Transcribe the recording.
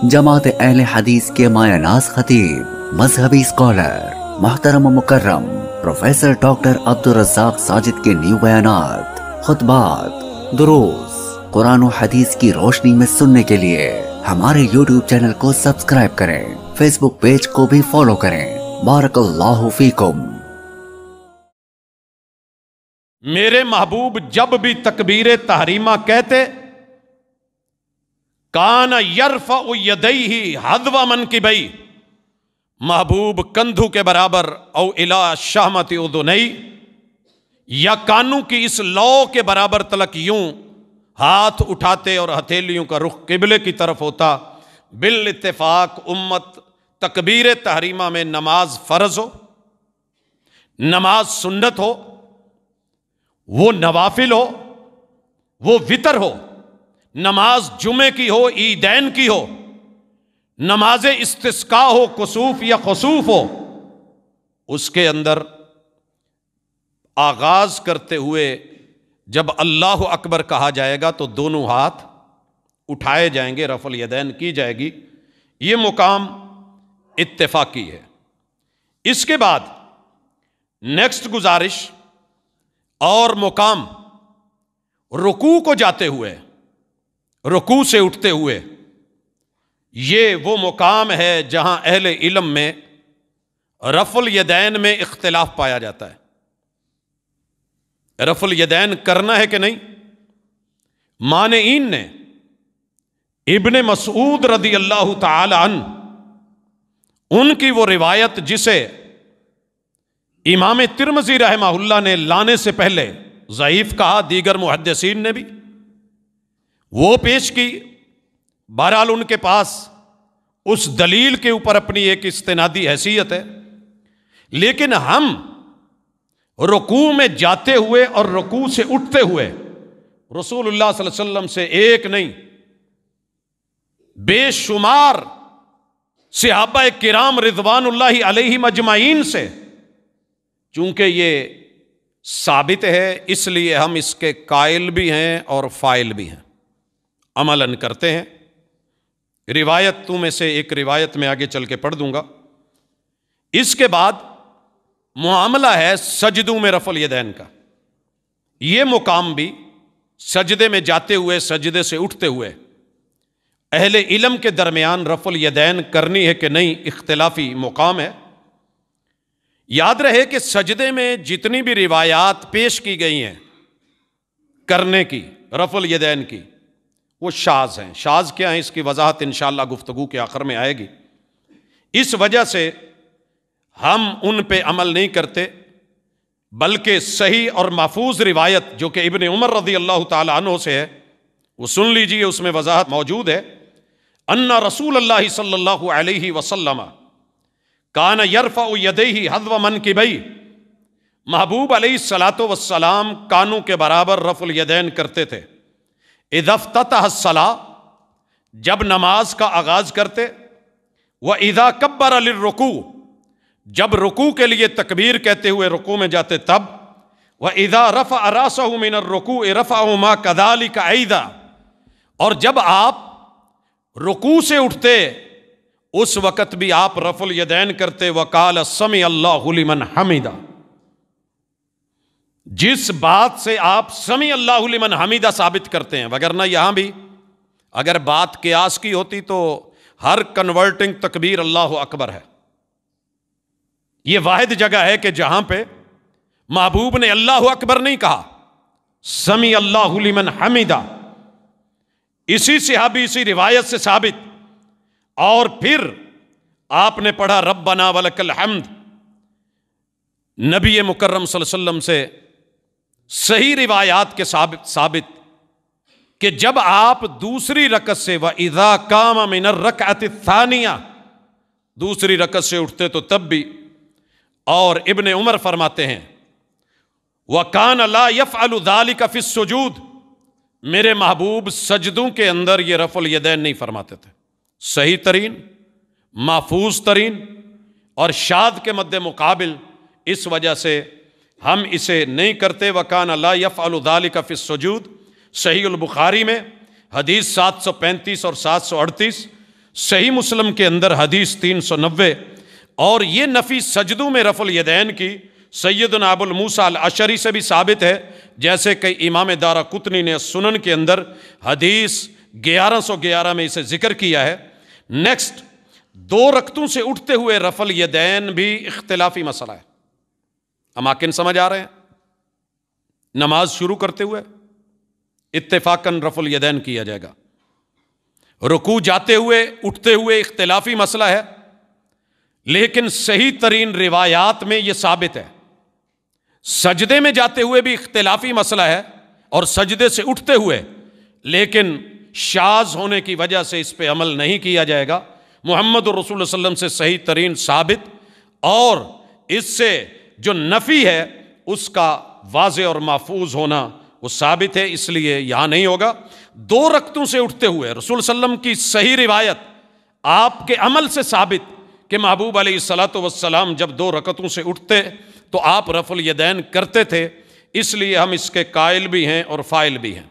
جماعت اہل حدیث کے مایہ ناز خطیب، مذہبی اسکالر، محترم و مکرم پروفیسر ڈاکٹر عبدالرزاق ساجد کے نیو بیانات، خطبات، دروس قرآن و حدیث کی روشنی میں سننے کے لیے ہمارے یوٹیوب چینل کو سبسکرائب کریں، فیس بک پیج کو بھی فالو کریں۔ بارک اللہ فیکم۔ میرے محبوب جب بھی تکبیر تحریمہ کہتے کان یرفع یدیہ حذو منکبیہ، محبوب کندھو کے برابر او الی شہمۃ اذنیہ، یا کانوں کی اس لو کے برابر تلک یوں ہاتھ اٹھاتے اور ہتھیلیوں کا رخ قبلے کی طرف ہوتا۔ بالاتفاق امت تکبیر تحریمہ میں نماز فرض ہو، نماز سنت ہو، وہ نوافل ہو، وہ وتر ہو، نماز جمعے کی ہو، عیدین کی ہو، نماز استسقاء ہو، کسوف یا خسوف ہو، اس کے اندر آغاز کرتے ہوئے جب اللہ اکبر کہا جائے گا تو دونوں ہاتھ اٹھائے جائیں گے، رفع الیدین کی جائے گی۔ یہ مقام اتفاقی ہے۔ اس کے بعد نیکسٹ گزارش اور مقام رکوع کو جاتے ہوئے، رکوع سے اٹھتے ہوئے، یہ وہ مقام ہے جہاں اہل علم میں رفع الیدین میں اختلاف پایا جاتا ہے۔ رفع الیدین کرنا ہے کہ نہیں؟ مانعین نے ابن مسعود رضی اللہ تعالی عنہ، ان کی وہ روایت جسے امام ترمذی رحمہ اللہ نے لانے سے پہلے ضعیف کہا، دیگر محدثین نے بھی وہ پیش کی، بہرحال ان کے پاس اس دلیل کے اوپر اپنی ایک استنادی حیثیت ہے، لیکن ہم رکوع میں جاتے ہوئے اور رکوع سے اٹھتے ہوئے رسول اللہ صلی اللہ علیہ وسلم سے ایک نہیں بے شمار صحابہ کرام رضوان اللہ علیہم اجمعین سے، چونکہ یہ ثابت ہے اس لیے ہم اس کے قائل بھی ہیں اور فاعل بھی ہیں، عملاً کرتے ہیں۔ روایتوں میں سے ایک روایت میں آگے چل کے پڑھ دوں گا۔ اس کے بعد معاملہ ہے سجدوں میں رفع الیدین کا۔ یہ مقام بھی سجدے میں جاتے ہوئے، سجدے سے اٹھتے ہوئے اہل علم کے درمیان رفع الیدین کرنی ہے کہ نہیں، اختلافی مقام ہے۔ یاد رہے کہ سجدے میں جتنی بھی روایات پیش کی گئی ہیں کرنے کی، رفع الیدین کی، وہ شاذ ہیں۔ شاذ کیا ہیں، اس کی وضاحت انشاءاللہ گفتگو کے آخر میں آئے گی۔ اس وجہ سے ہم ان پہ عمل نہیں کرتے، بلکہ صحیح اور محفوظ روایت جو کہ ابن عمر رضی اللہ تعالی عنہ سے ہے وہ سن لیجئے، اس میں وضاحت موجود ہے۔ ان رسول اللہ صلی اللہ علیہ وسلم کان یرفع یدیہ حذو منکبیہ، محبوب علیہ الصلاۃ والسلام کانوں کے برابر رفع الیدین کرتے تھے۔ اذا افتتح الصلاۃ، جب نماز کا آغاز کرتے، واذا کبر للرکوع، جب رکوع کے لیے تکبیر کہتے ہوئے رکوع میں جاتے تب، وَإِذَا رَفَعَ رَأْسَهُ مِنَ الرُّكُوعِ رَفَعَهُ كَذَلِكَ أَيْضًا، اور جب آپ رکوع سے اٹھتے اس وقت بھی آپ رفع الیدین کرتے۔ وَقَالَ سَمِعَ اللَّهُ لِمَنْ حَمِدَ، جس بات سے آپ سمع اللہ لمن حمیدہ ثابت کرتے ہیں، وگرنہ یہاں بھی اگر بات قیاس کی ہوتی تو ہر کنورٹنگ تکبیر اللہ اکبر ہے۔ یہ واحد جگہ ہے کہ جہاں پہ محبوب نے اللہ اکبر نہیں کہا، سمع اللہ لمن حمیدہ، اسی صحابی اسی روایت سے ثابت۔ اور پھر آپ نے پڑھا ربنا ولک الحمد، نبی مکرم صلی اللہ علیہ وسلم سے صحیح روایات کے ثابت کہ جب آپ دوسری رکعت سے وَإِذَا قَامَ مِنَ الرَّكْعَةِ الثَّانِيَةِ، دوسری رکعت سے اٹھتے تو تب بھی۔ اور ابن عمر فرماتے ہیں وَكَانَ لَا يَفْعَلُ ذَلِكَ فِي السُّجُودِ، میرے محبوب سجدوں کے اندر یہ رفع الیدین نہیں فرماتے تھے۔ صحیح ترین، محفوظ ترین اور شاذ کے مد مقابل اس وجہ سے ہم اسے نہیں کرتے۔ وَكَانَ لَا يَفْعَلُ ذَلِكَ فِي السُّجُودِ، صحیح البخاری میں حدیث 735 اور 738، صحیح مسلم کے اندر حدیث 390، اور یہ نفی سجدوں میں رفع الیدین کی سیدنا ابو الموسیٰ الاشعری سے بھی ثابت ہے، جیسے کہ امام دارقطنی نے سنن کے اندر حدیث 1111 میں اسے ذکر کیا ہے۔ نیکسٹ، 2 رکعتوں سے اٹھتے ہوئے رفع الیدین بھی اختلافی مسئلہ ہے۔ اماکن سمجھ آ رہے ہیں؟ نماز شروع کرتے ہوئے اتفاقاً رفع الیدین کیا جائے گا، رکوع جاتے ہوئے اٹھتے ہوئے اختلافی مسئلہ ہے، لیکن صحیح ترین روایات میں یہ ثابت ہے۔ سجدے میں جاتے ہوئے بھی اختلافی مسئلہ ہے اور سجدے سے اٹھتے ہوئے، لیکن شاذ ہونے کی وجہ سے اس پہ عمل نہیں کیا جائے گا۔ محمد الرسول صلی اللہ علیہ وسلم سے صحیح ترین ثابت، اور اس سے جو نفی ہے اس کا واضح اور محفوظ ہونا وہ ثابت ہے، اس لیے یہاں نہیں ہوگا۔ 2 رکعتوں سے اٹھتے ہوئے رسول صلی اللہ علیہ وسلم کی صحیح روایت آپ کے عمل سے ثابت کہ محبوب علیہ الصلوۃ والسلام جب 2 رکعتوں سے اٹھتے تو آپ رفع الیدین کرتے تھے، اس لیے ہم اس کے قائل بھی ہیں اور فاعل بھی ہیں۔